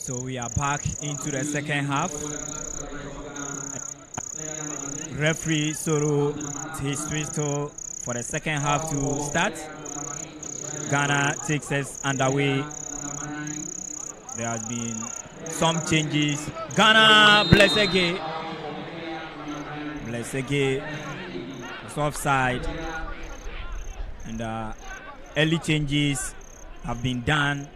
So we are back into the second half. Referee Soro his whistle for the second half to start. Ghana takes us underway. There has been some changes. Ghana, Blessege is offside. And early changes have been done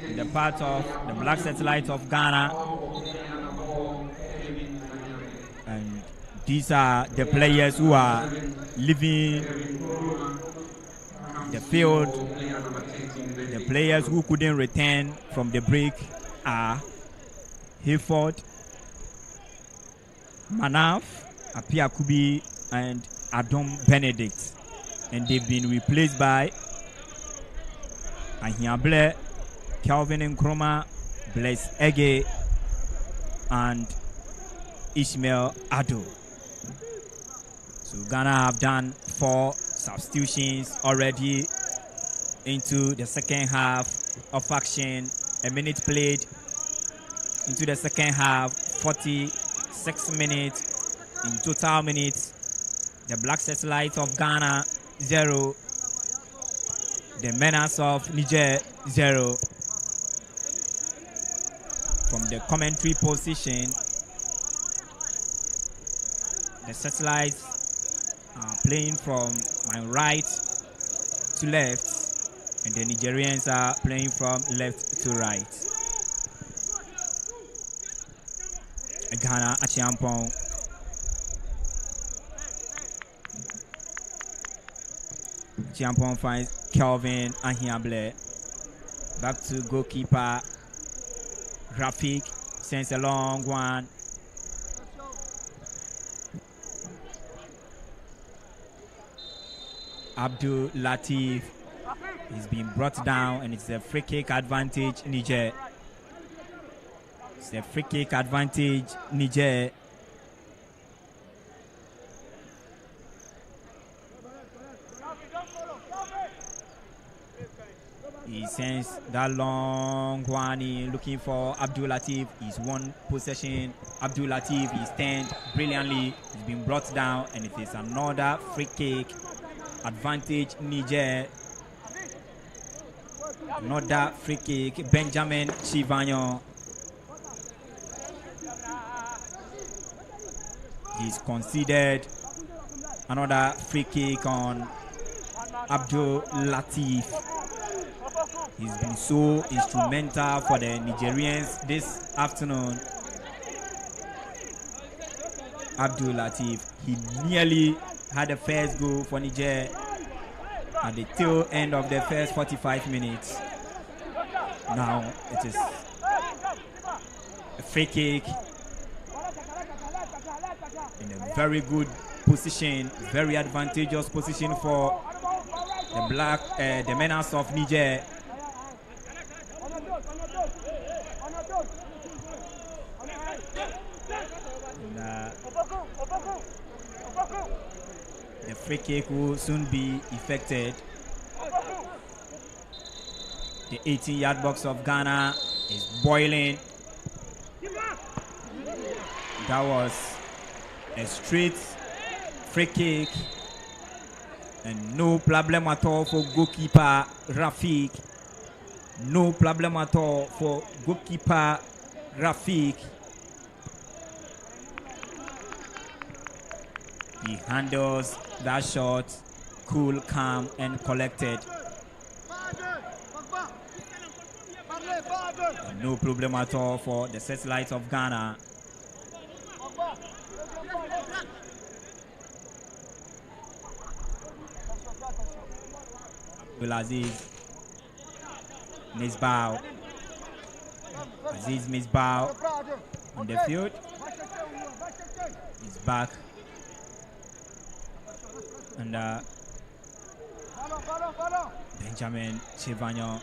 in the part of the Black Satellite of Ghana. And these are the players who are leaving the field. The players who couldn't return from the break are Hayford, Manaf, Apia Kubi, and Adam Benedict. And they've been replaced by Ahiable, Calvin Nkrumah, Bless Ege, and Ishmael Ado. So Ghana have done 4 substitutions already into the second half of action. A minute played into the second half, 46 minutes in total minutes. The Black Satellite of Ghana 0, the Menace of Niger 0. From the commentary position, the Satellites are playing from my right to left, and the Nigerians are playing from left to right. Ghana Achiampong. Achiampong finds Kelvin Ahiable. Back to goalkeeper Graphic, sends a long one. Abdul Latif is being brought down, and it's a free kick advantage Niger. It's a free kick advantage Niger. He sends that long one in, looking for Abdul Latif. He's won possession. Abdul Latif is turned brilliantly. He's been brought down, and it is another free kick advantage Niger. Another free kick, Benjamin Chivanyo. He's conceded another free kick on Abdul Latif. He's been so instrumental for the Nigerians this afternoon. Abdul Latif, he nearly had the first goal for Niger at the tail end of the first 45 minutes. Now it is a free kick in a very good position, very advantageous position for the Menace of Niger. The free kick will soon be effected. The 18-yard box of Ghana is boiling. That was a straight free kick. And no problem at all for goalkeeper Rafik. No problem at all for goalkeeper Rafik. He handles that shot cool, calm, and collected. And no problem at all for the Satellites of Ghana. Aziz Misbah. Aziz Misbah on the field. He's back. And Benjamin Chivagno.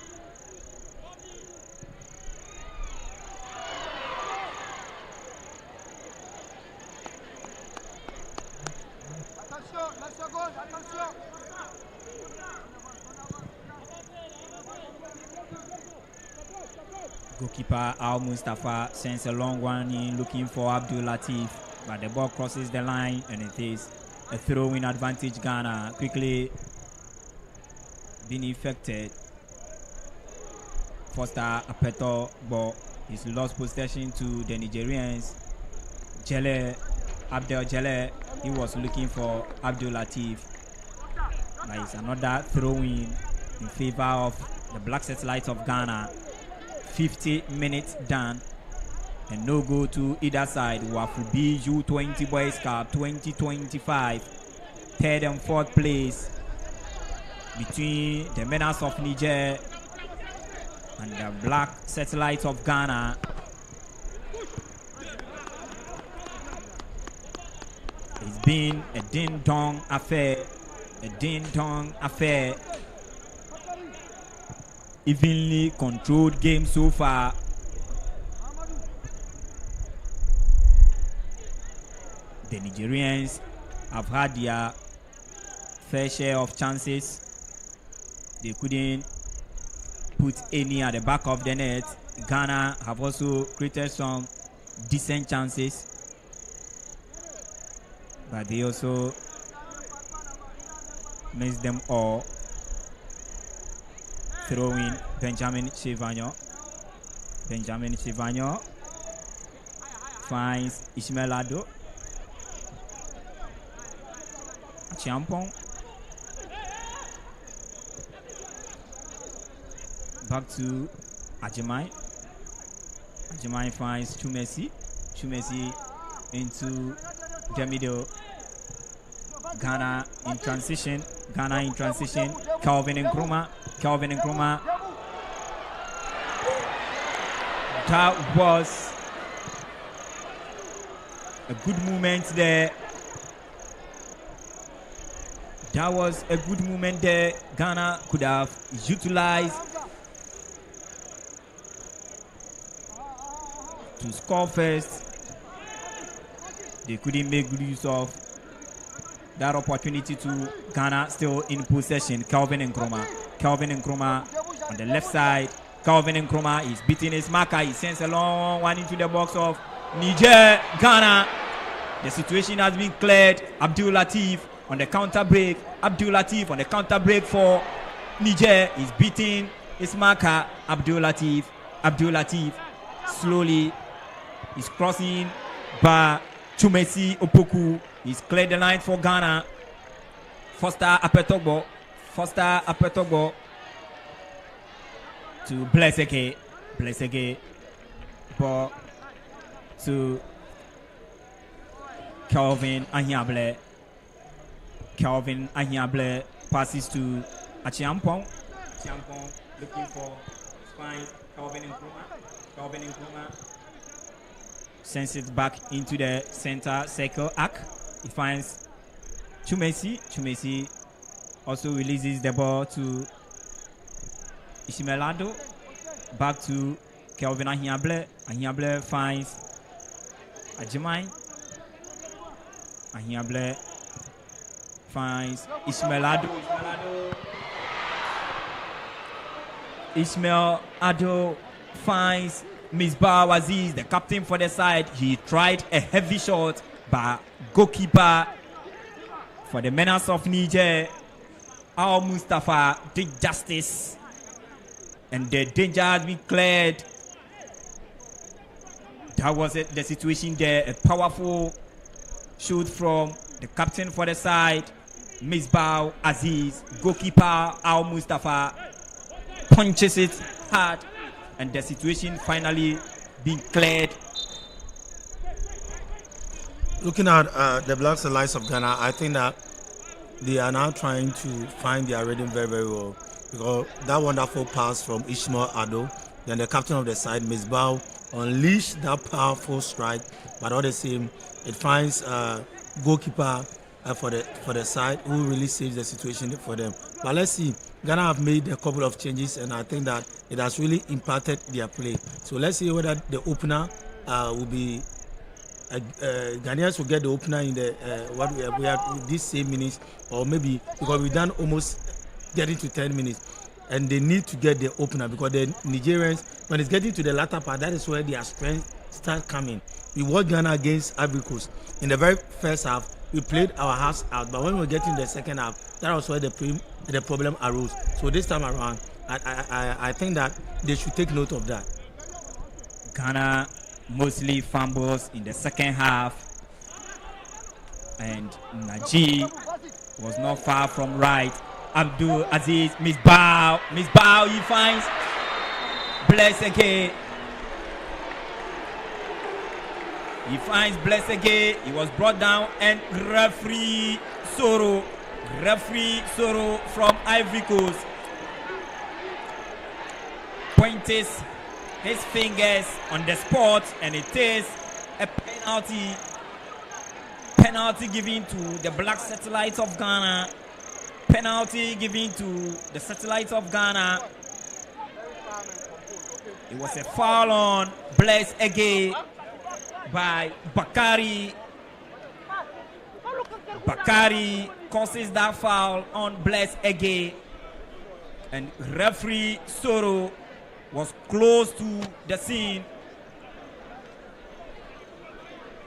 Goalkeeper Al Mustafa sends a long one in looking for Abdul Latif, but the ball crosses the line and it is a throw-in advantage. Ghana quickly being affected. Foster Apeto ball is lost possession to the Nigerians. Abdel Jele, he was looking for Abdul Latif, but it's another throw-in in favor of the Black Satellites of Ghana. 50 minutes done and no go to either side. Wafu-B U20 Boys Cup 2025, third and fourth place between the Menace of Niger and the Black Satellites of Ghana. It's been a ding-dong affair, evenly controlled game so far. The Nigerians have had their fair share of chances. They couldn't put any at the back of the net. Ghana have also created some decent chances, but they also missed them all. Throwing Benjamin Chivagno. Benjamin Chivagno finds Ismail Ado. Champon. Back to Ajimai. Ajimai finds Chumesi. Chumesi into the middle. Ghana in transition. Calvin Nkrumah. That was a good movement there. Ghana could have utilized to score first. They couldn't make good use of that opportunity. To Ghana still in possession. Calvin Nkrumah on the left side. Calvin Nkrumah is beating his marker. He sends a long one into the box of Niger. Ghana. The situation has been cleared. Abdul Latif on the counter break. For Niger. Is beating his marker. Abdul Latif slowly is crossing by Chumesi Opoku. He's cleared the line for Ghana. Foster Apetogbo to Blesseke. Ball to Calvin Ahiable. Passes to Achiampong. Looking for finds Calvin Nkrumah. Sends it back into the center circle arc. He finds Chumesi also releases the ball to Ishimelado. Back to Kelvin Ahiable. Ahiable finds Ajimai. Ahiable finds Ismail Ado. Ismail Ado finds Misbah Aziz, the captain for the side. He tried a heavy shot, but goalkeeper for the menace of Niger, Al Mustafa, did justice, and the danger has been cleared. That was it, the situation there. A powerful shoot from the captain for the side, Misbah Aziz. Goalkeeper Al Mustafa punches it hard, and the situation finally being cleared. Looking at the Blacks Allies of Ghana, I think that they are now trying to find their rhythm very, very well, because that wonderful pass from Ismail Ado, then the captain of the side, Misbah, unleashed that powerful strike, but all the same, it finds goalkeeper for the side who really saves the situation for them. But let's see, Ghana have made a couple of changes, and I think that it has really impacted their play. So let's see whether the opener will be Ghanaians will get the opener in the what we have this same minutes, or maybe because we've done almost getting to 10 minutes, and they need to get the opener, because the Nigerians, when it's getting to the latter part, that is where their strength start coming. We watched Ghana against Ivory Coast. In the very first half, we played our hearts out, but when we were getting the second half, that was where the problem arose. So this time around, I think that they should take note of that. Ghana mostly fumbles in the second half, and Niger was not far from right. Abdul Aziz, Misbah, he finds Blessege. He finds Blessege. He was brought down, and referee Soro from Ivory Coast points his fingers on the spot, and it is a penalty given to the Black Satellites of Ghana. Penalty given to the Satellites of Ghana. It was a foul on Blaise Ege by Bakari. Bakari causes that foul on Blaise Ege, and referee Soro was close to the scene.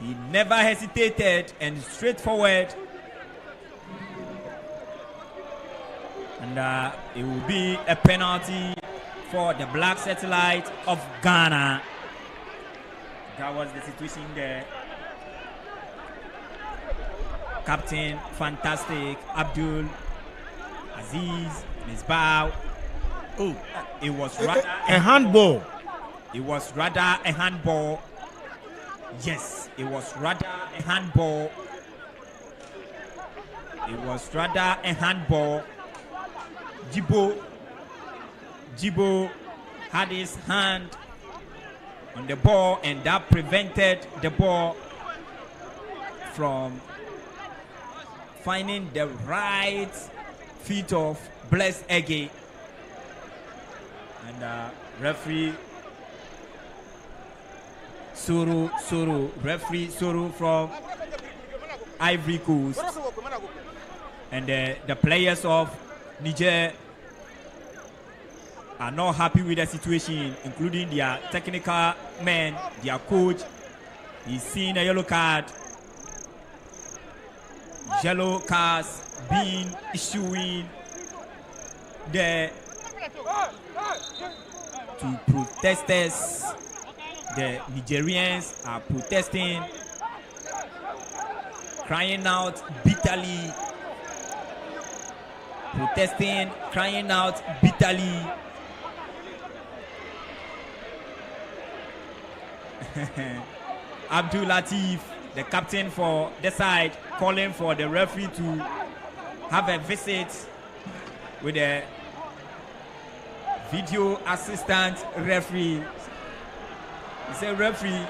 He never hesitated and straightforward. And it will be a penalty for the Black Satellite of Ghana. That was the situation there. Captain Fantastic, Abdul Aziz, Misbah. Oh, it was rather a handball. It was rather a handball. Yes, it was rather a handball. It was rather a handball. Jibo had his hand on the ball, and that prevented the ball from finding the right feet of Blaise Ege. And referee Soro from Ivory Coast, and the players of Niger are not happy with the situation, including their technical men, their coach. He's seen a yellow card. Yellow cards being issued there to protesters. The Nigerians are protesting, crying out bitterly. Protesting, crying out bitterly. Abdul Latif, the captain for the side, calling for the referee to have a visit with the video assistant referee. He said referee,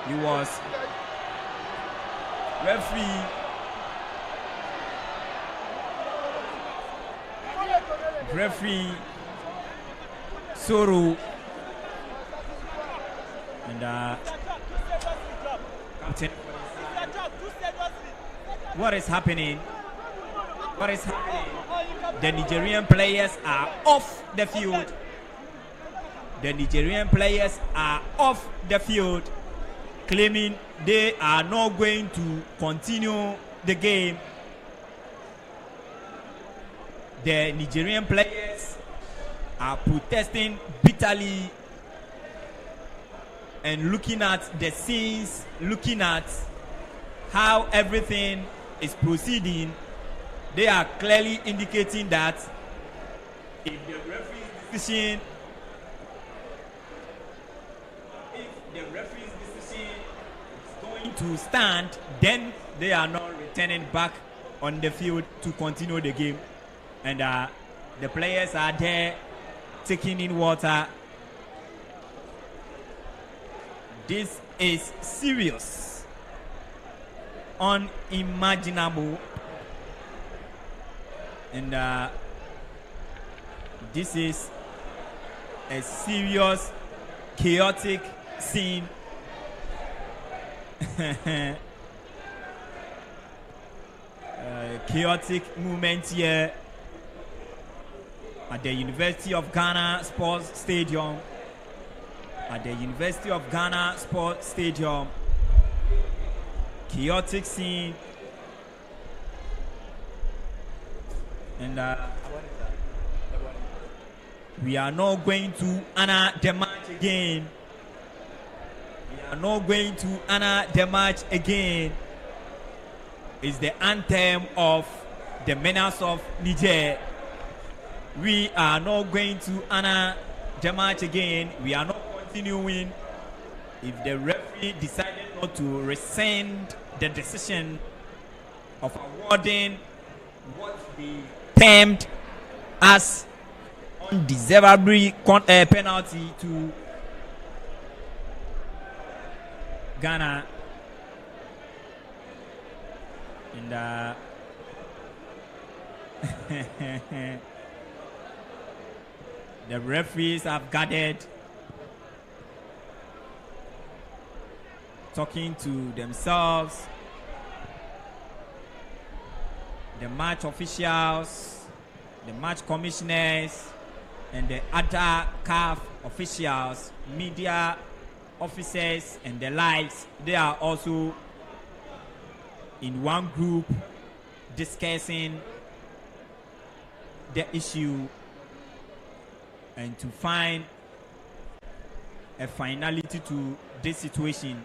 he was referee. Referee Soro, and captain. What is happening? What is happening? The Nigerian players are off the field. The Nigerian players are off the field, claiming they are not going to continue the game. The Nigerian players are protesting bitterly and looking at the scenes, looking at how everything is proceeding. They are clearly indicating that if the referee's decision is going to stand, then they are not returning back on the field to continue the game. And the players are there taking in water. This is serious, unimaginable, and this is a serious, chaotic scene. Chaotic movement here at the University of Ghana Sports Stadium. At the University of Ghana Sports Stadium. Chaotic scene. And we are not going to honor the match again. We are not going to honor the match again. It's the anthem of the menace of Niger. We are not going to honor the match again. We are not continuing. If the referee decided not to rescind the decision of awarding what they termed as undeserved penalty to Ghana, and the referees have gathered, talking to themselves, the match officials, the match commissioners, and the other CAF officials, media officers, and the likes. They are also in one group discussing the issue and to find a finality to this situation.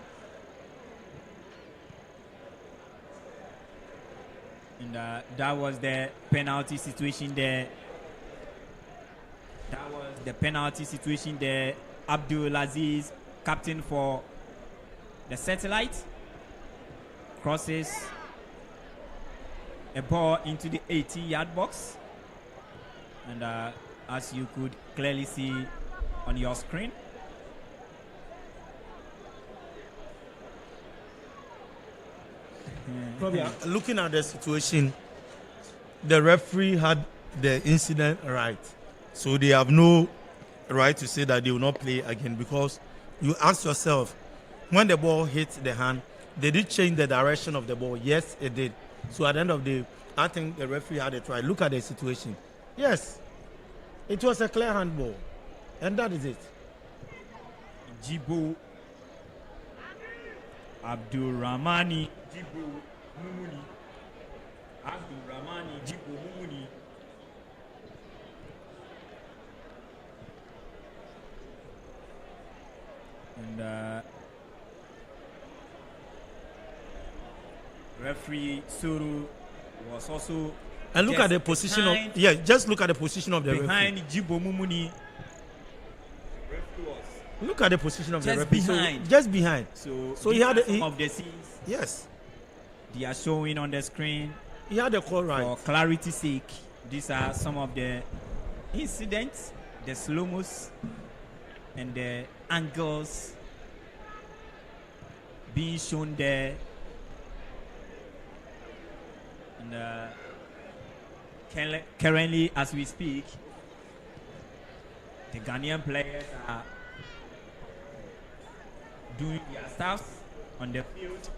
And that was the penalty situation there. That was the penalty situation there. Abdul Aziz, captain for the Satellite, crosses a ball into the 80-yard box. And as you could clearly see on your screen, looking at the situation, the referee had the incident right, so they have no right to say that they will not play again, because you ask yourself, when the ball hits the hand, did it change the direction of the ball? Yes, it did. So at the end of the day, I think the referee had it right. Look at the situation. Yes, it was a clear handball, and that is it. Jibo Abdul Rahmani Jibo Mumuni. Abdul Rahmani Jibo Mumuni. And referee Suru was also. And look at the position of just look at the position of the behind referee. Jibo Mumuni. Look at the position of the referee. Behind. So, just behind. So he had some of the scenes. Yes. They are showing on the screen. He had the call right. For clarity's sake, these are some of the incidents, the slow-mos, and the angles being shown there. And currently, as we speak, the Ghanaian players are doing their stuff on the field.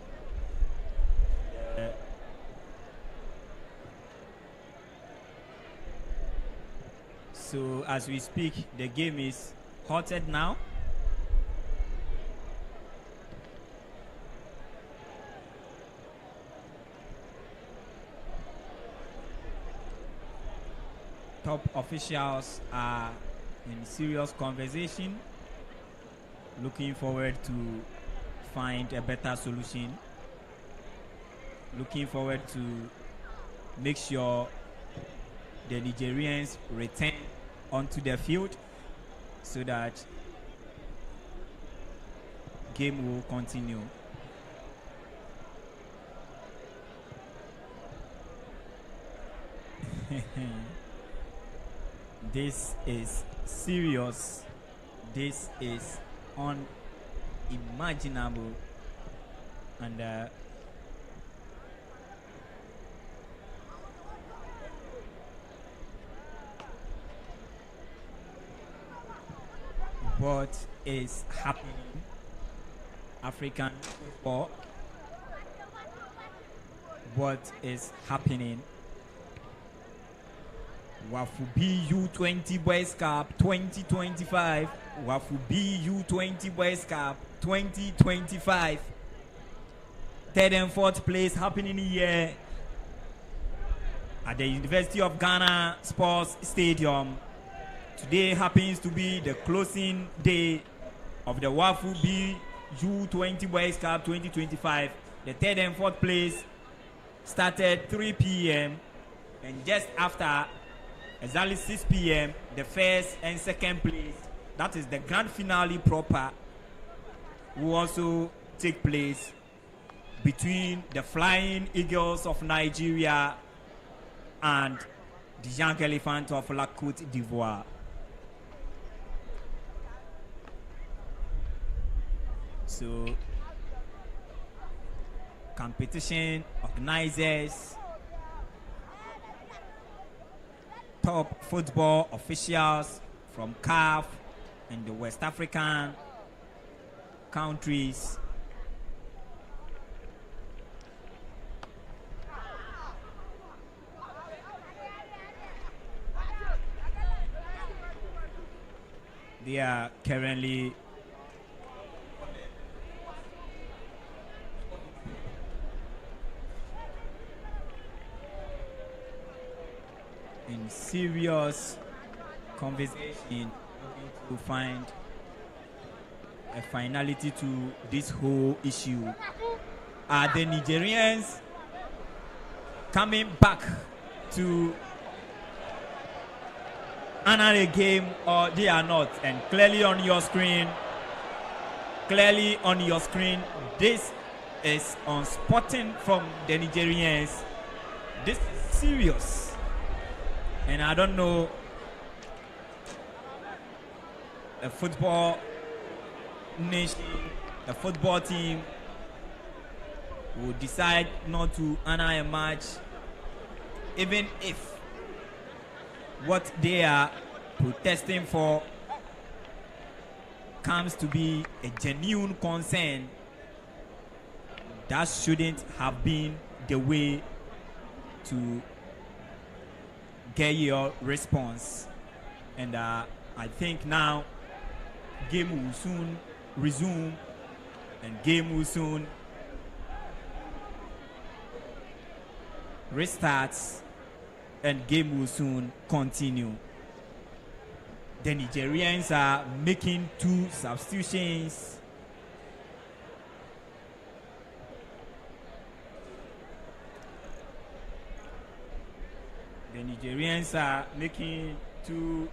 So as we speak, the game is halted now. Top officials are in serious conversation, looking forward to find a better solution, looking forward to make sure the Nigerians return onto the field so that game will continue. This is serious. This is unimaginable. And what is happening? African football. What is happening? Wafu-B U20 Boys Cup 2025. Wafu-B U20 Boys Cup 2025. Third and fourth place happening here at the University of Ghana Sports Stadium. Today happens to be the closing day of the Wafu-B U20 Boys Cup 2025. The third and fourth place started 3 p.m. and just after exactly 6 p.m. the first and second place, that is the grand finale proper, will also take place between the Flying Eagles of Nigeria and the Young Elephant of La Côte d'Ivoire. So, competition organizers, top football officials from CAF and the West African countries they are currently in serious conversation to find a finality to this whole issue. Are the Nigerians coming back to another game, or they are not? And clearly on your screen, this is on spotting from the Nigerians. This is serious. And I don't know, a football nation, a football team will decide not to honor a match, even if what they are protesting for comes to be a genuine concern. That shouldn't have been the way to get your response. And I think now game will soon resume and game will soon restart and game will soon continue. The Nigerians are making 2 substitutions. The Nigerians are making 2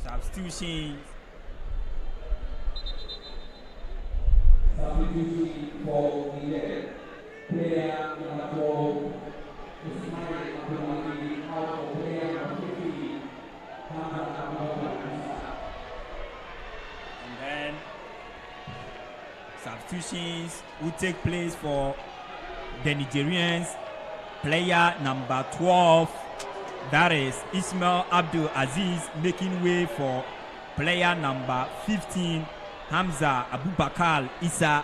substitutions. Substitution for Niger. Player number 12 is Ismail out for player number 15. And then substitutions will take place for the Nigerians. Player number 12. That is Ismail Abdul Aziz, making way for player number 15, Hamza Abubakar Issa.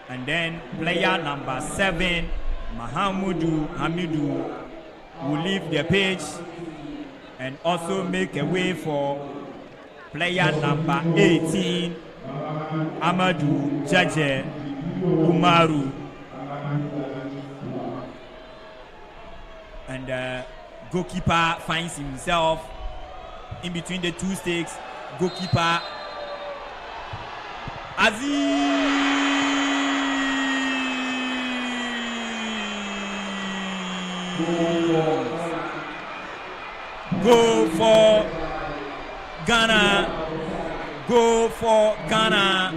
And then player number 7, Mahamudu Hamidu, will leave the pitch and also make a way for player number 18, Amadou Jaje Umaru. And the goalkeeper finds himself in between the two stakes. Goalkeeper Go for Ghana. Go for Ghana.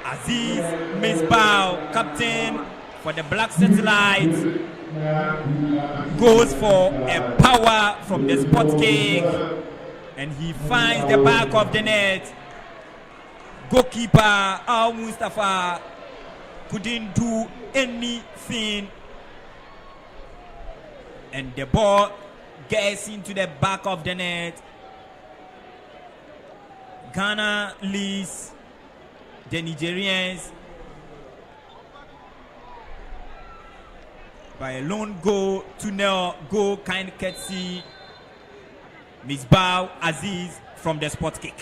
Aziz Misbah, captain for the Black Satellites, goes for a power from the spot kick, and he finds the back of the net. Goalkeeper Al Mustafa couldn't do anything, and the ball gets into the back of the net. Ghana leads the Nigerians by a lone goal to nil. Goal kind courtesy Misbah Aziz from the spot kick.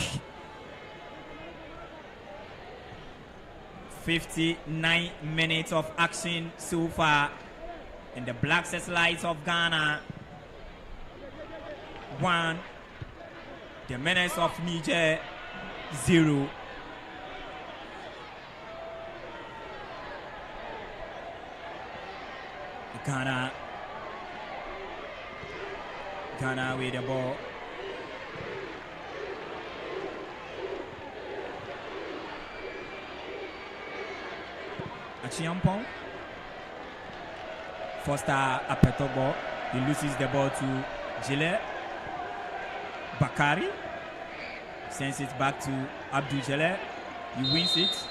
59 minutes of action so far, and the Black Satellites of Ghana 1, the Menace of Niger 0. Ghana with the ball. Achiampong. Foster Apetobo. He loses the ball to Gile. Bakari sends it back to Abdul Jaleh. He wins it.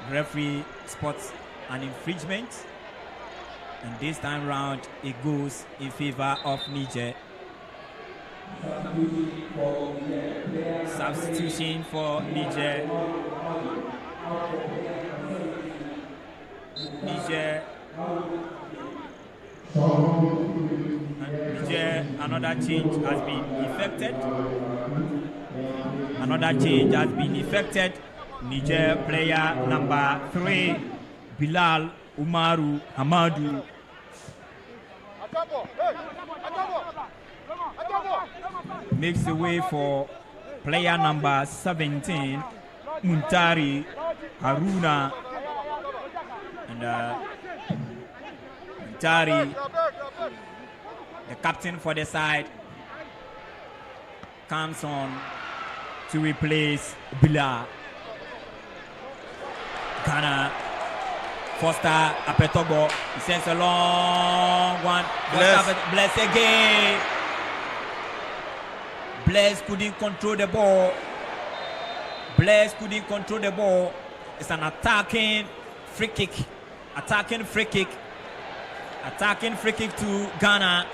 Referee spots an infringement, and this time round it goes in favor of Niger. Substitution for Niger. Niger, another change has been effected. Niger player number 3, Bilal Umaru Hamadu. Makes the way for player number 17, Muntari Haruna. And Muntari, the captain for the side, comes on to replace Bilal. Ghana, Foster Apetobo, he sends a long one. Bless again. Bless couldn't control the ball. It's an attacking free kick. Attacking free kick to Ghana.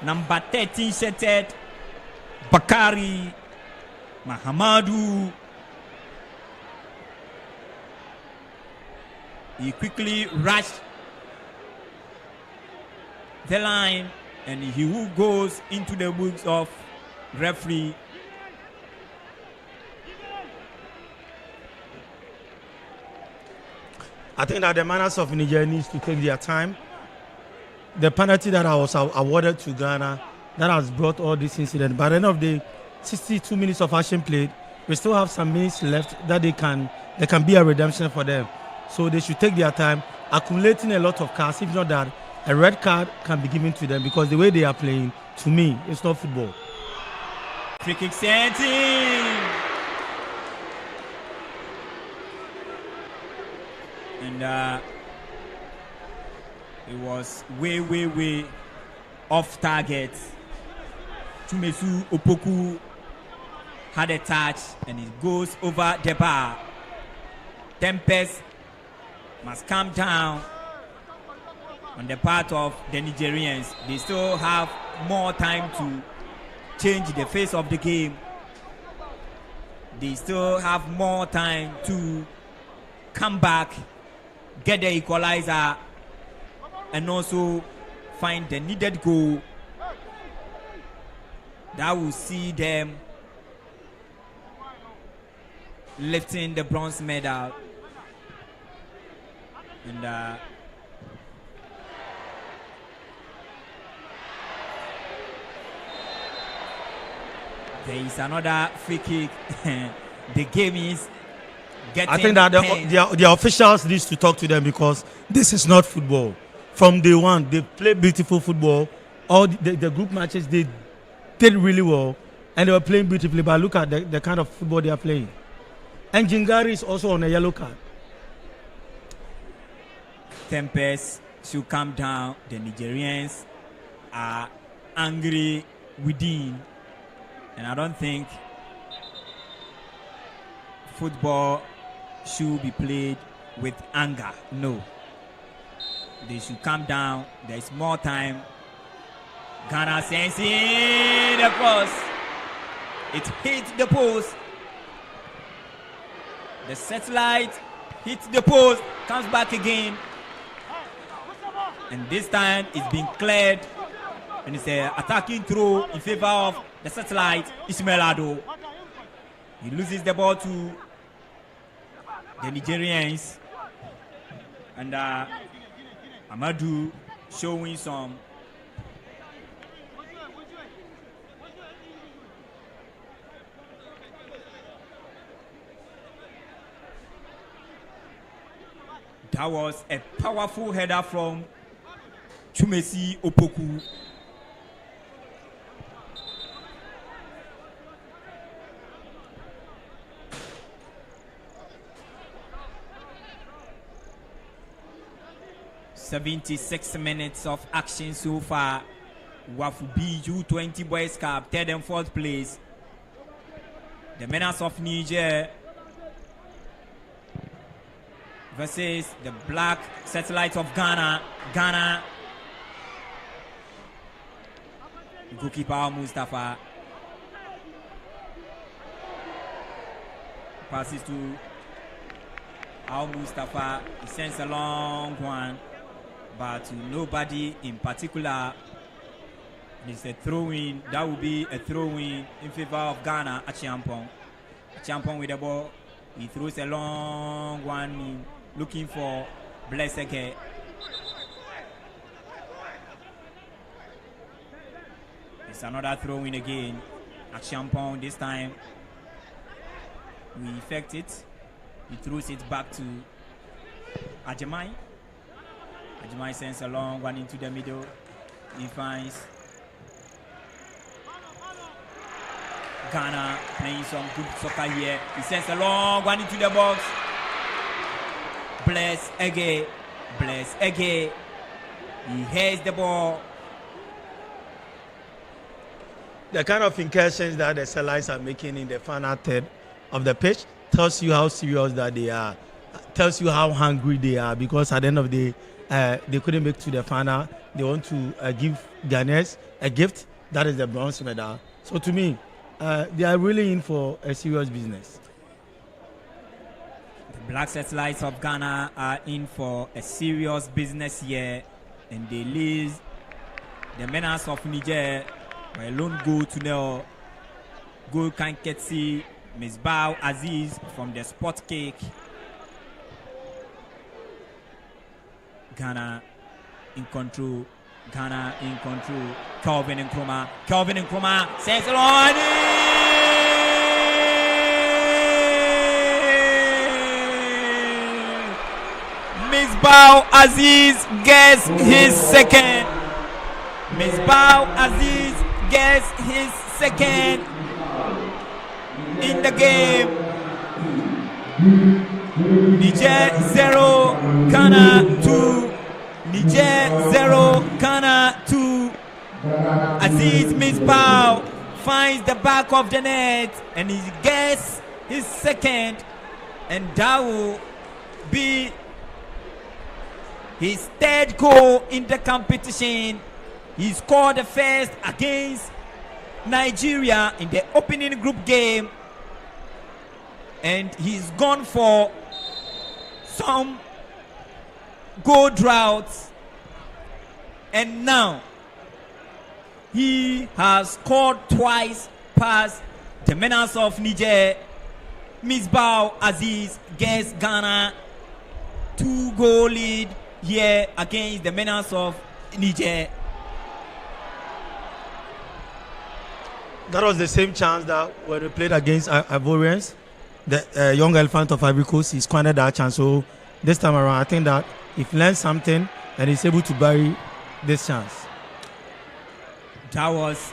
Number 13 shirted Bakari Mahamadou. He quickly rushed the line, and he who goes into the boots of referee. I think that the manners of Niger needs to take their time. The penalty that I was awarded to Ghana, that has brought all this incident. By the end of the 62 minutes of action played, we still have some minutes left that there can be a redemption for them. So they should take their time, accumulating a lot of cards. If not that, a red card can be given to them, because the way they are playing, to me, it's not football. Free kick setting. And it was way off target. Tumesu Opoku had a touch, and it goes over the bar. Tempest must calm down on the part of the Nigerians. They still have more time to change the face of the game. They still have more time to come back, get the equalizer, and also find the needed goal that will see them lifting the bronze medal. And there is another free kick. The game is getting I think that the officials need to talk to them because this is not football. From day one, they play beautiful football. All the group matches, they did really well. And they were playing beautifully. But look at the kind of football they are playing. And Jingari is also on a yellow card. Tempest should calm down. The Nigerians are angry within. And I don't think football should be played with anger. No. They should calm down. There is more time. Ghana sends in the post. It hit the post. The satellite hits the post, comes back again. And this time it's been cleared. And it's an attacking throw in favor of the satellite, Ismail Ado. He loses the ball to the Nigerians. And Amadou showing some that was a powerful header from Chumesi Opoku. "76 minutes of action so far. Wafu-B U20 Boys Cup, 3rd and 4th place. The Menace of Niger versus the Black Satellites of Ghana. Ghana. Goalkeeper Mustafa passes to Al Mustafa. He sends a long one, but to nobody in particular. It's a throw-in. That will be a throw-in in favor of Ghana. Achiampong. Achiampong with the ball. He throws a long one in, looking for Blesseke. It's another throw-in again. Achiampong this time. We effect it. He throws it back to Ajamai. Ajamai sends a long one into the middle. He finds Ghana playing some good soccer here. He sends a long one into the box. Bless Ege. Bless Ege. He heads the ball. The kind of incursions that the Satellites are making in the final third of the pitch tells you how serious that they are. Tells you how hungry they are, because at the end of the day, they couldn't make to the final. They want to give Ghanaians a gift, that is the bronze medal. So to me, they are really in for a serious business. The Black Satellites of Ghana are in for a serious business here, and they lead the Menace of Niger by a lone goal to nil. Goal Kanketsi, Misbah Aziz from the spot kick. Ghana in control. Ghana in control. Calvin Nkrumah. Calvin Nkrumah says it on. Misbah Aziz gets his second. Misbah Aziz gets his second in the game. Niger 0, Ghana 2. Niger 0, Ghana 2. Aziz Misbah finds the back of the net and he gets his second, and that will be his third goal in the competition. He scored the first against Nigeria in the opening group game, and he's gone for some goal droughts, and now He has scored twice past the menace of Niger. Misbah Aziz gets Ghana 2-goal lead here against the menace of Niger. That was the same chance that when we played against Ivorians, the young elephant of Ivory Coast, he squandered that chance. So this time around, I think that if he learns something and he's able to bury this chance. That was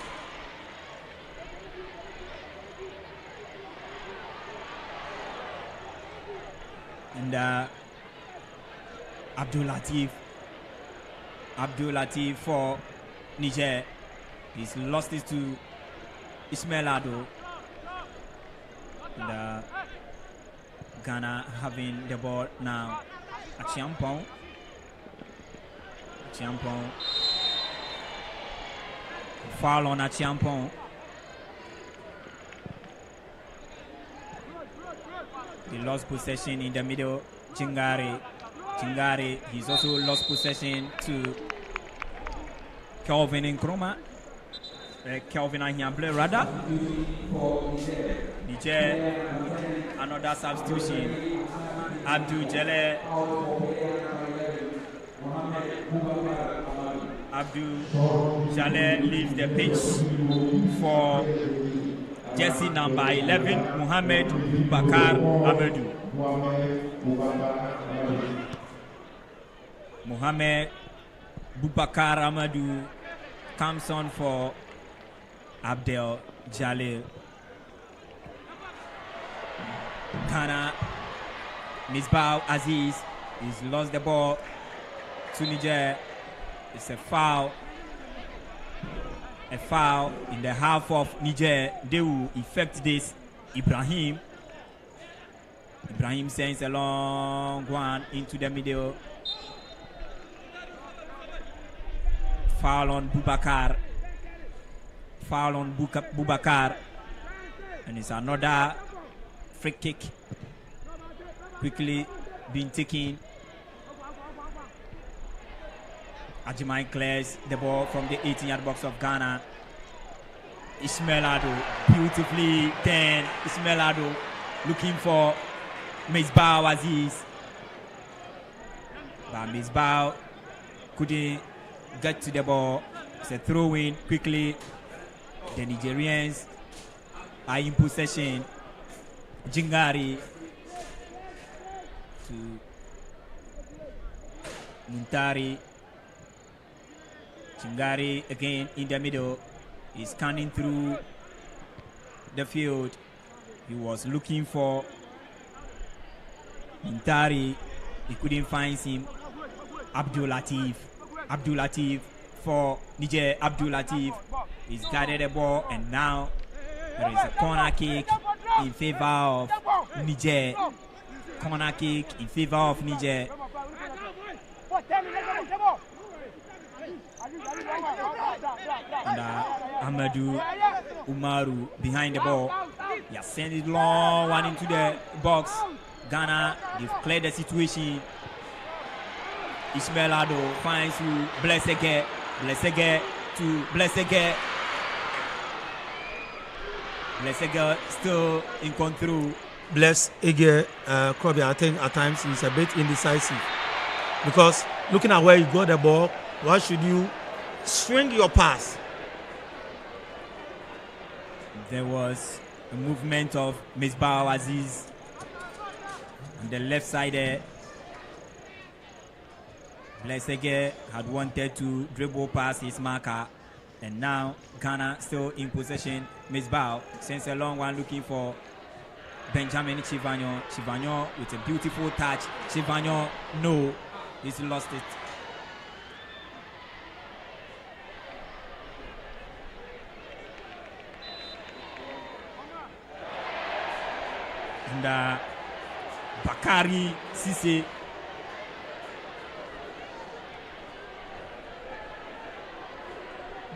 and Abdul Latif for Niger. He's lost it to Ismail Ado. And Ghana having the ball now. Achiampong. Foul on Achiampong. He lost possession in the middle. Chingari, he's also lost possession to Kelvin Nkrumah. Kelvin Ahiamble rather. Niger, another substitution. Abdul Jaleh leaves the pitch for jersey number 11, Mohamed Boubacar Amadou. Mohamed Boubacar Amadou comes on for Abdel Jalil. Ghana, Misbah Aziz, he's lost the ball to Niger. It's a foul in the half of Niger. They will effect this. Ibrahim sends a long one into the middle. Foul on Boubacar. And it's another free kick quickly being taken. Ajimai clears the ball from the 18-yard box of Ghana. Ismail Ado beautifully then. Ismail Ado looking for Misbah Aziz. But Misbah couldn't get to the ball. It's a throw-in quickly. The Nigerians are in possession. Jingari to Muntari. Chingari again in the middle. He's scanning through the field. He was looking for Muntari. He couldn't find him. Abdul Latif for Niger. Abdul Latif. He's guided the ball, and now there is a corner kick in favor of Niger. Corner kick in favor of Niger. And Amadou Umaru behind the ball. He has sent it long one into the box. Ghana, they've cleared the situation. Ismail Ado finds who Blessege to Blessege. Blessege still in control. Blessege, Kobe, I think at times he's a bit indecisive. Because looking at where you got the ball, why should you swing your pass? There was a movement of Misbah Aziz on the left side there. Blessege had wanted to dribble past his marker, and now Ghana still in possession. Misbah sends a long one looking for Benjamin Chivanyo. Chivanyo with a beautiful touch. Chivanyo, no, he's lost it. And Bakari Sise.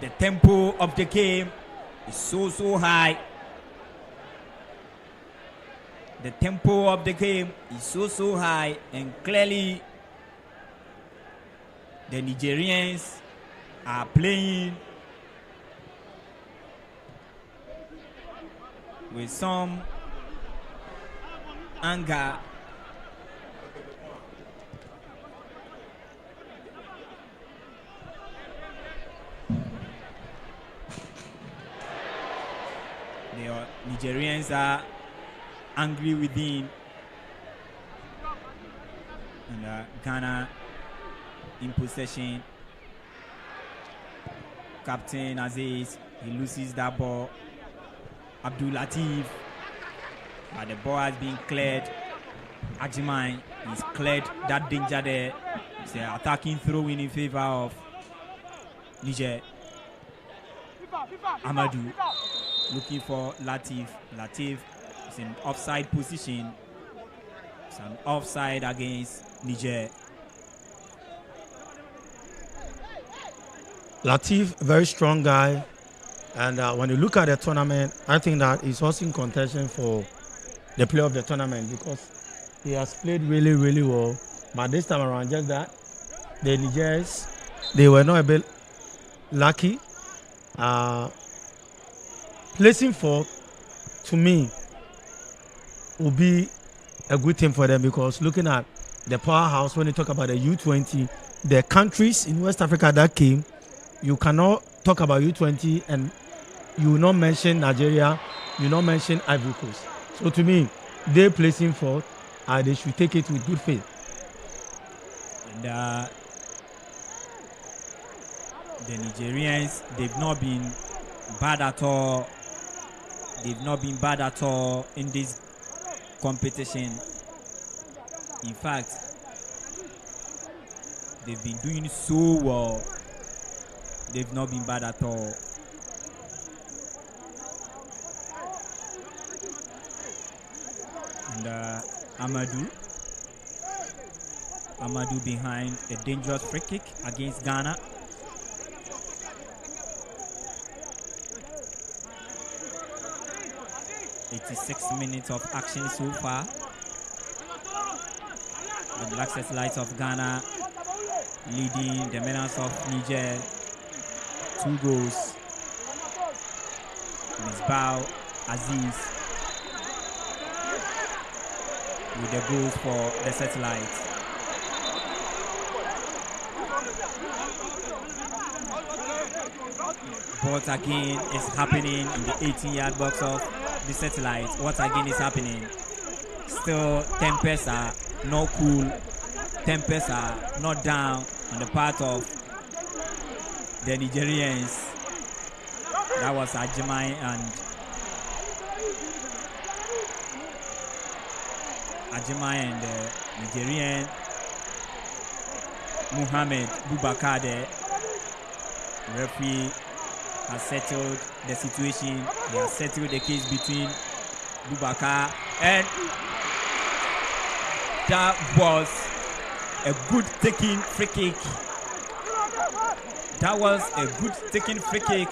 The tempo of the game is so high. The tempo of the game is so high, and clearly the Nigerians are playing with some anger. The Nigerians are angry within, and Ghana in possession. Captain Aziz, he loses that ball. Abdul Latif, but the ball has been cleared. Ajimai is cleared that danger there. It's an attacking throw-in in favor of Niger. Amadou looking for Latif. Latif is in offside position. It's an offside against Niger. Latif, very strong guy. And when you look at the tournament, I think that he's also in contention for the player of the tournament because he has played really, really well. But this time around, just that the Nigerians, they were not a bit lucky. Placing fourth, to me, will be a good thing for them because looking at the powerhouse, when you talk about the U20, the countries in West Africa that came, you cannot talk about U20 and you will not mention Nigeria, you will not mention Ivory Coast. So to me, they placing fourth, they should take it with good faith. And the Nigerians, they've not been bad at all. They've not been bad at all in this competition. In fact, they've been doing so well. They've not been bad at all. And Amadou behind a dangerous free kick against Ghana. "86 minutes of action so far. The Black Lights of Ghana leading the Menace of Niger 2 goals. Misbah Aziz with the goals for the Satellites. What again is happening in the 18-yard box of the Satellites? What again is happening? Still, tempers are not cool. Tempers are not down on the part of the Nigerians. That was Ajimai and the Nigerian Muhammad Bubakar there. Referee has settled the situation. He has settled the case between Bubakar, and that was a good taking free kick. That was a good taking free kick.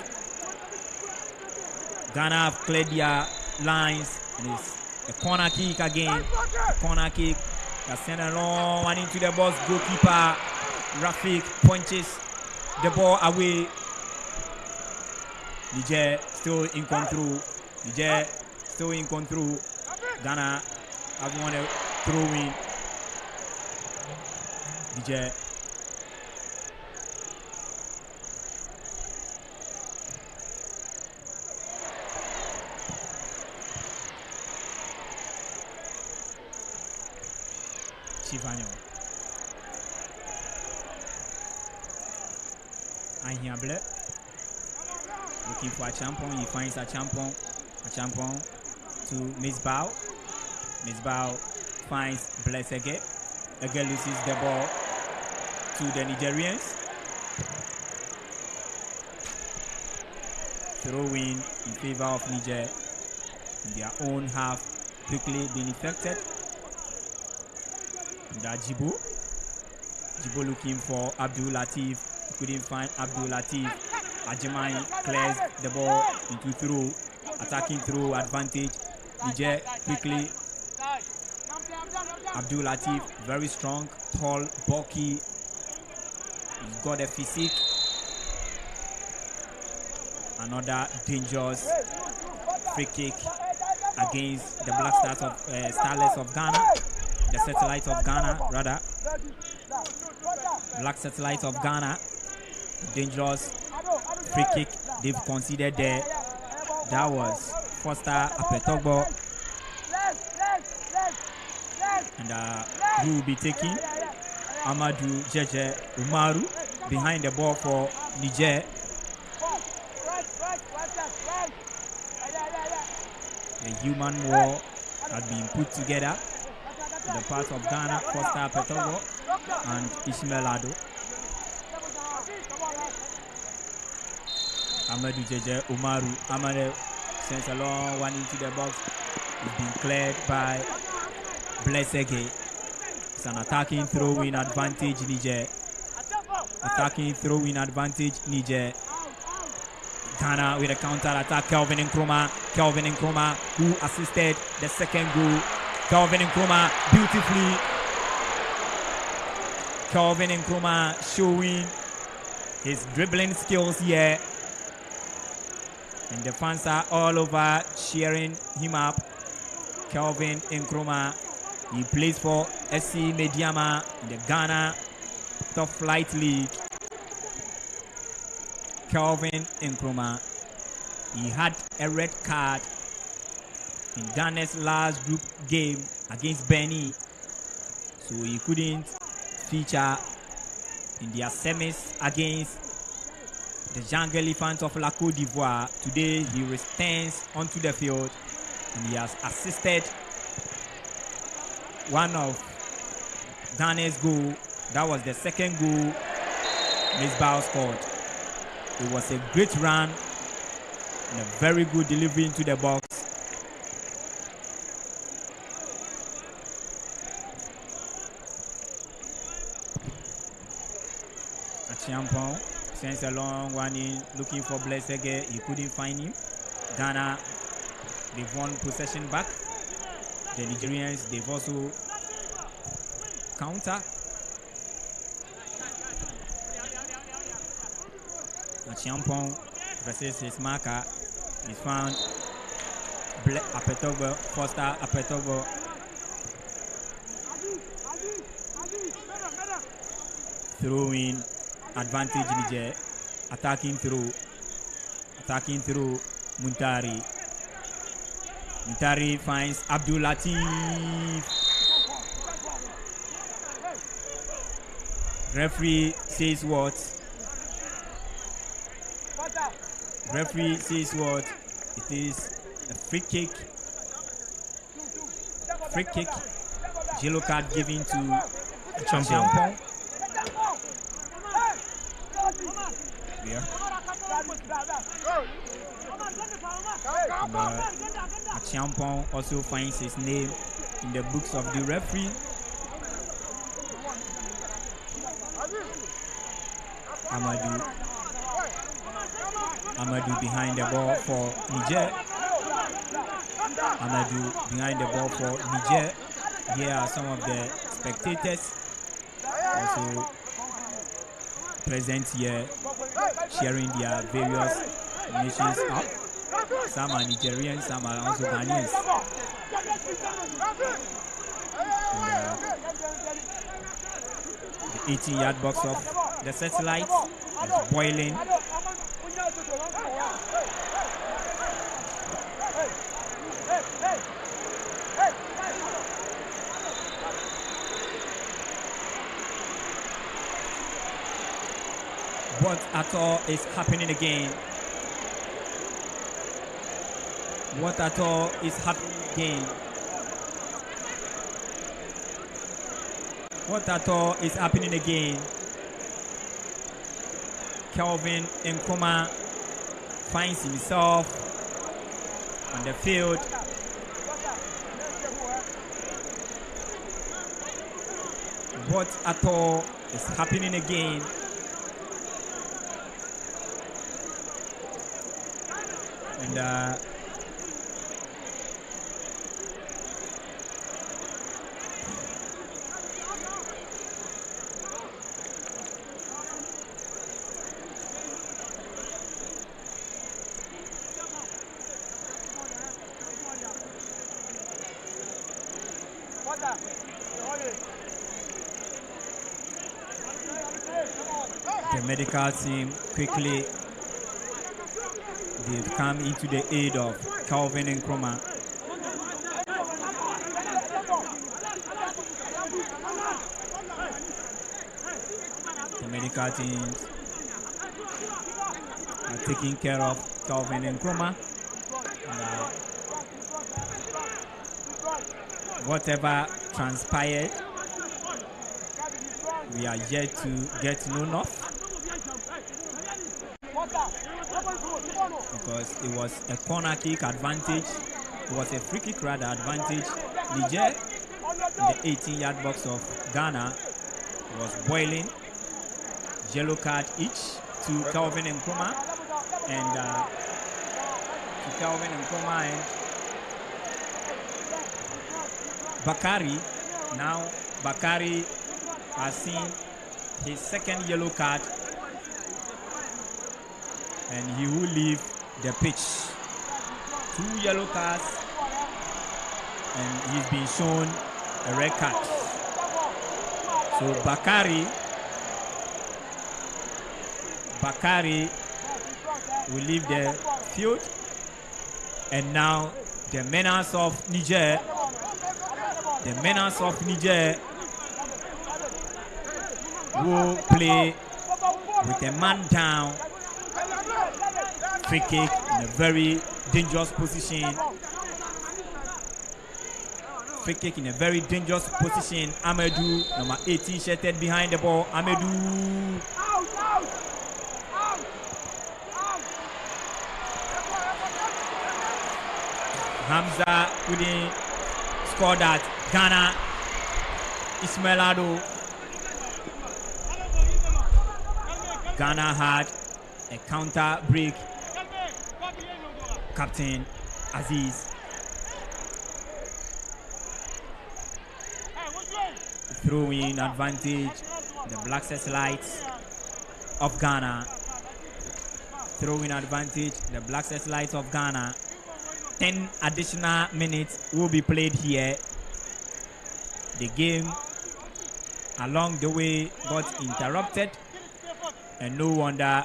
Ghana have cleared their lines, and it's a corner kick again. A corner kick. They sent a long one into the box. Goalkeeper Rafik punches the ball away. Niger still in control. Ghana have won a throw-in. Niger. Chivanyo. Ahiable. Looking for a champion. He finds a champion. To Misbah. Misbah finds Bless Ege. Ege loses the ball to the Nigerians. Throw-in in favor of Niger. Their own half quickly been effected. Jibo looking for Abdul Latif. Couldn't find Abdul Latif. Ajimai clears the ball into throw. Attacking throw advantage. Niger quickly. Abdul Latif, very strong, tall, bulky. He's got a physique. Another dangerous free kick against the Black Stars of Starlets of Ghana, the Satellites of Ghana, rather. Black Satellites of Ghana, dangerous free kick they've considered there. That was Foster Apetogbo, and who will be taking Amadou Jeje Umaru behind the ball for Niger. A human war has been put together in the part of Ghana, Foster Apetogbo and Ishmael Ado. Amadou Jeje Umaru. Amadou sends a long one into the box. It's been cleared by Blessege. It's an attacking throw-in advantage, Niger. Attacking throw-in advantage, Niger. Ghana with a counter-attack. Kelvin Nkrumah, who assisted the second goal. Kelvin Nkrumah, beautifully. Kelvin Nkrumah showing his dribbling skills here. And the fans are all over cheering him up. Kelvin Nkrumah, he plays for SC Mediama in the Ghana Top Flight League. Kelvin Nkrumah, he had a red card in Ghana's last group game against Benin, so he couldn't feature in their semis against the Jungle Elephants of La Côte d'Ivoire. Today he returns onto the field and he has assisted one of Ghana's goal. That was the second goal Miss Bao scored. It was a great run and a very good delivery into the box. Achiampong sends a long one in, looking for Blessege. He couldn't find him. Ghana, they've won possession back. The Nigerians, they've also counter. Achiampong versus his marker is found. Apetogbo, Foster Apetogbo. Throw in advantage Niger. Attacking through Muntari. Muntari finds Abdul Latif. Referee says what? Referee says what? It is a free kick. Free kick. Yellow card given to Champon. Yeah. Champon also finds his name in the books of the referee. Amadou behind the ball for Niger. Amadou behind the ball for Niger. Here are some of the spectators also present here, cheering their various nations up. Some are Nigerians, some are also Ghanaians. The 18-yard box of the Satellite is boiling. What at all is happening again? What at all is happening again? What at all is happening again? Kelvin Nkrumah finds himself on the field. What at all is happening again? And The medical team quickly, they've come into the aid of Calvin Nkrumah. The medical teams are taking care of Calvin Nkrumah. Whatever transpired, we are yet to get known of, because it was a corner kick advantage. It was a free kick rather advantage. Niger in the 18-yard box of Ghana was boiling. Yellow card each to Calvin Nkrumah and Bakari. Now Bakari has seen his second yellow card and he will leave the pitch. 2 yellow cards and he's been shown a red card. So Bakari will leave the field, and now the menace of Niger will play with a man down. Free kick in a very dangerous position. Free kick in a very dangerous position. Amadou, number 18, shirted behind the ball. Amadou. Hamza couldn't score that. Ghana, Ismail Ado. Ghana had a counter break. Captain Aziz. Throwing advantage. The Black Lights of Ghana. Throwing advantage. The Black Lights of Ghana. 10 additional minutes will be played here. The game along the way got interrupted, and no wonder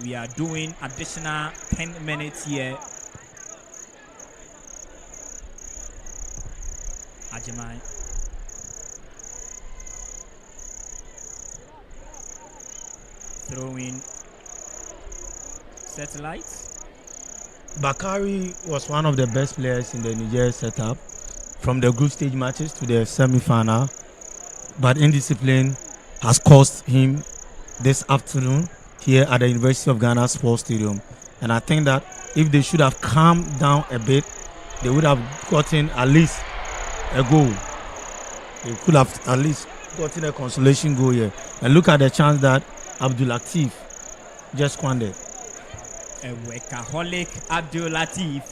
we are doing additional 10 minutes here. Ajimai. Throwing satellites. Bakari was one of the best players in the Niger setup, from the group stage matches to the semi-final, but indiscipline has cost him this afternoon here at the University of Ghana Sports Stadium. And I think that if they should have calmed down a bit, they would have gotten at least a goal. They could have at least gotten a consolation goal here. And look at the chance that Abdul Latif just squandered. A workaholic Abdul Latif.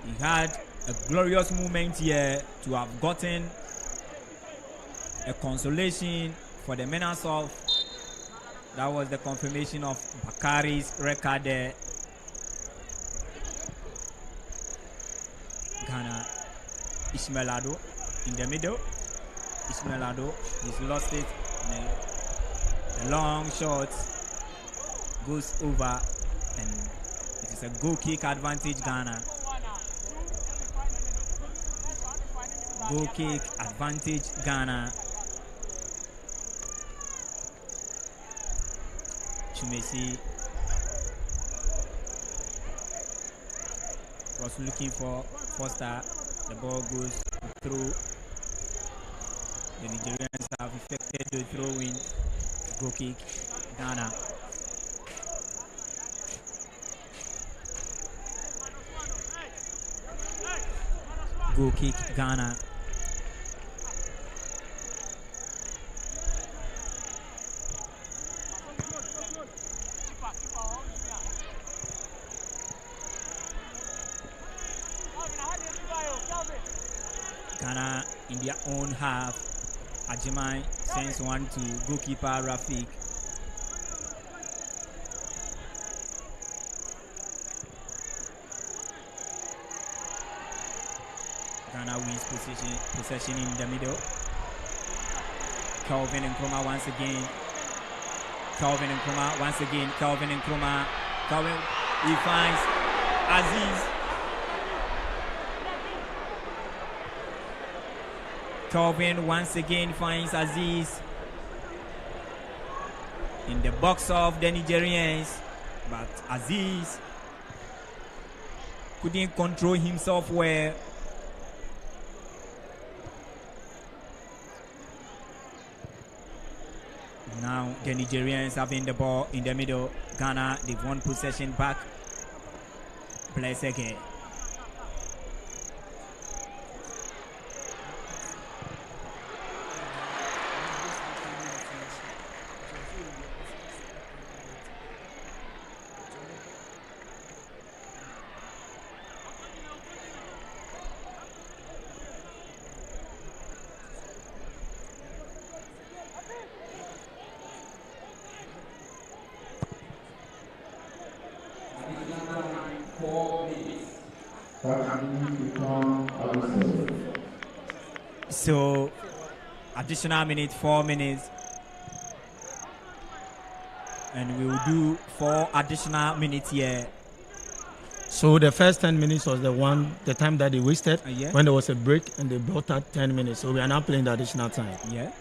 He had a glorious moment here to have gotten a consolation for the menace of. That was the confirmation of Bakari's record there. Ghana, Ismail Ado in the middle. Ismail Ado, he's lost it. The long shot goes over, and it is a goal kick advantage Ghana. Goal kick advantage Ghana. Chumesi was looking for Foster. The ball goes through. The Nigerians have effected the throw-in. Goal kick Ghana. Goal kick Ghana. Ghana in their own half. Ajimai sends one to goalkeeper Rafik. Ghana wins possession in the middle. Kelvin Nkrumah once again. Kelvin Nkrumah once again. Kelvin Nkrumah. Kelvin, he finds Aziz. Kelvin once again finds Aziz in the box of the Nigerians, but Aziz couldn't control himself well. Now the Nigerians having the ball in the middle. Ghana, they've won possession back. Blessege. So, additional minute, 4 minutes. And we will do 4 additional minutes here. So the first 10 minutes was the time that they wasted Yeah. when there was a break, and they brought out 10 minutes. So we are now playing the additional time. Yeah.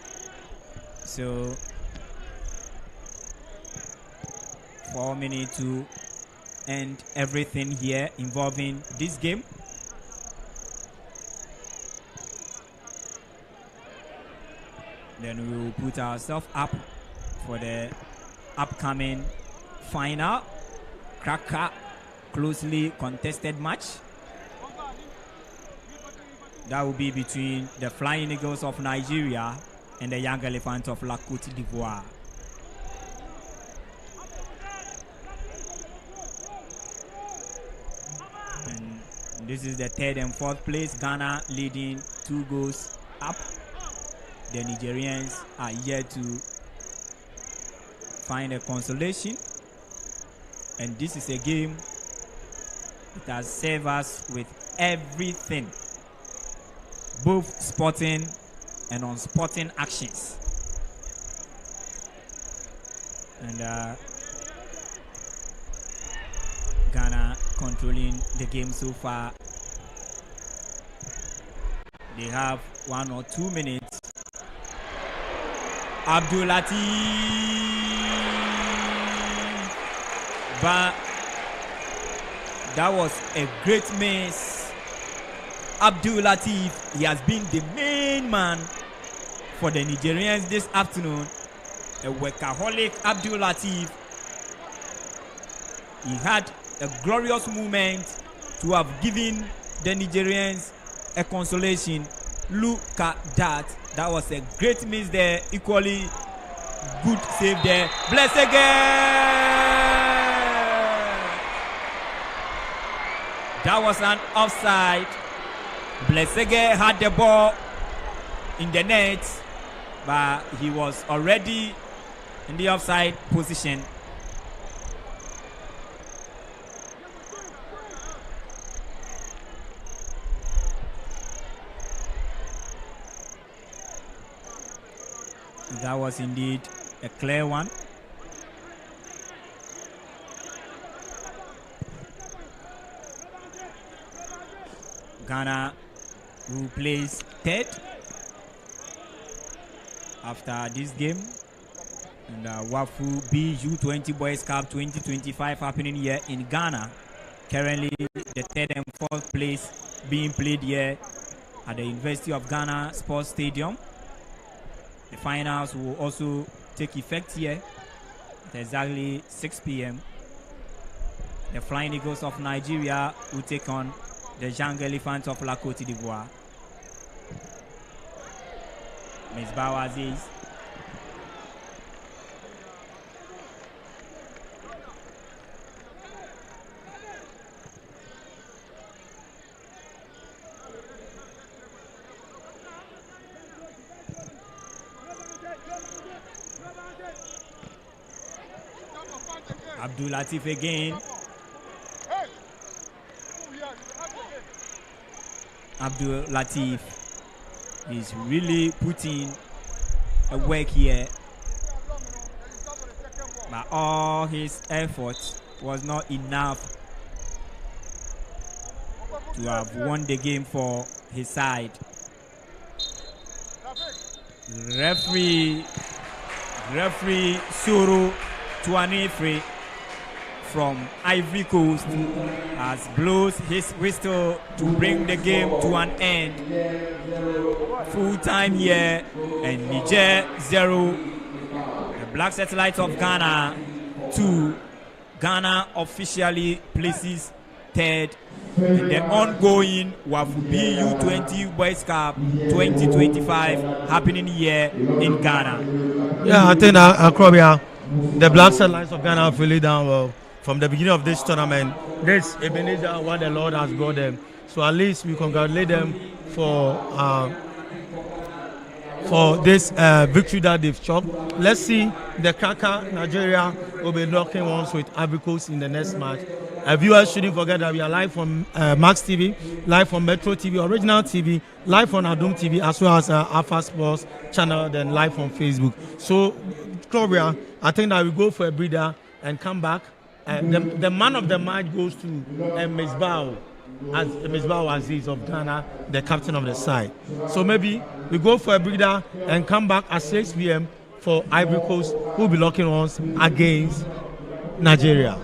So 4 minutes to end everything here involving this game. Then we will put ourselves up for the upcoming final cracker closely contested match. That will be between the Flying Eagles of Nigeria and the Young Elephants of La Côte d'Ivoire. And this is the 3rd and 4th place. Ghana leading 2 goals up. The Nigerians are yet to find a consolation, and this is a game that has served us with everything, both sporting and unsporting actions. And Ghana controlling the game so far. They have 1 or 2 minutes. Abdul Latif, but that was a great miss. Abdul Latif, he has been the main man for the Nigerians this afternoon. A workaholic Abdul Latif. He had a glorious moment to have given the Nigerians a consolation. Look at that. That was a great miss there. Equally good save there. Bless again. That was an offside. Blessege had the ball in the net, but he was already in the offside position. That was indeed a clear one. Ghana will place 3rd after this game. And Wafu-B U20 Boys Cup 2025 happening here in Ghana. Currently the 3rd and 4th place being played here at the University of Ghana Sports Stadium. The finals will also take effect here at exactly 6 p.m. The Flying Eagles of Nigeria will take on the Young Elephants of La Côte d'Ivoire. Misbah Aziz. Abdul Latif again. Abdul Latif is really putting a work here, but all his effort was not enough to have won the game for his side. Referee Suru Tuanefre from Ivory Coast has blows his whistle to bring the game to an end. Full time here, and Niger 0, the Black Satellites of Ghana 2. Ghana officially places third in the ongoing Wafu-B U20 Boys Cup 2025 happening here in Ghana. Yeah, I think that Akrobia, the Black Satellites of Ghana have really done well from the beginning of this tournament. This Ebenezer, what the Lord has brought them. So at least we congratulate them for this victory that they've chopped. Let's see, the Kaka Nigeria will be locking ones with Ivory Coast in the next match. Viewers shouldn't forget that we are live from Max TV, live from Metro TV, Original TV, live on Adum TV, as well as Alpha Sports channel, then live on Facebook. So, Claudia, I think that we go for a breather and come back. The man of the match goes to Misbah Aziz of Ghana, the captain of the side. So maybe we go for a breather and come back at 6 p.m. for Ivory Coast, who will be locking ons against Nigeria.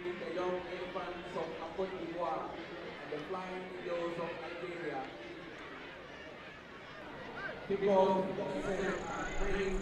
The young elephants of Cote d'Ivoire and the flying eagles of Nigeria. People bring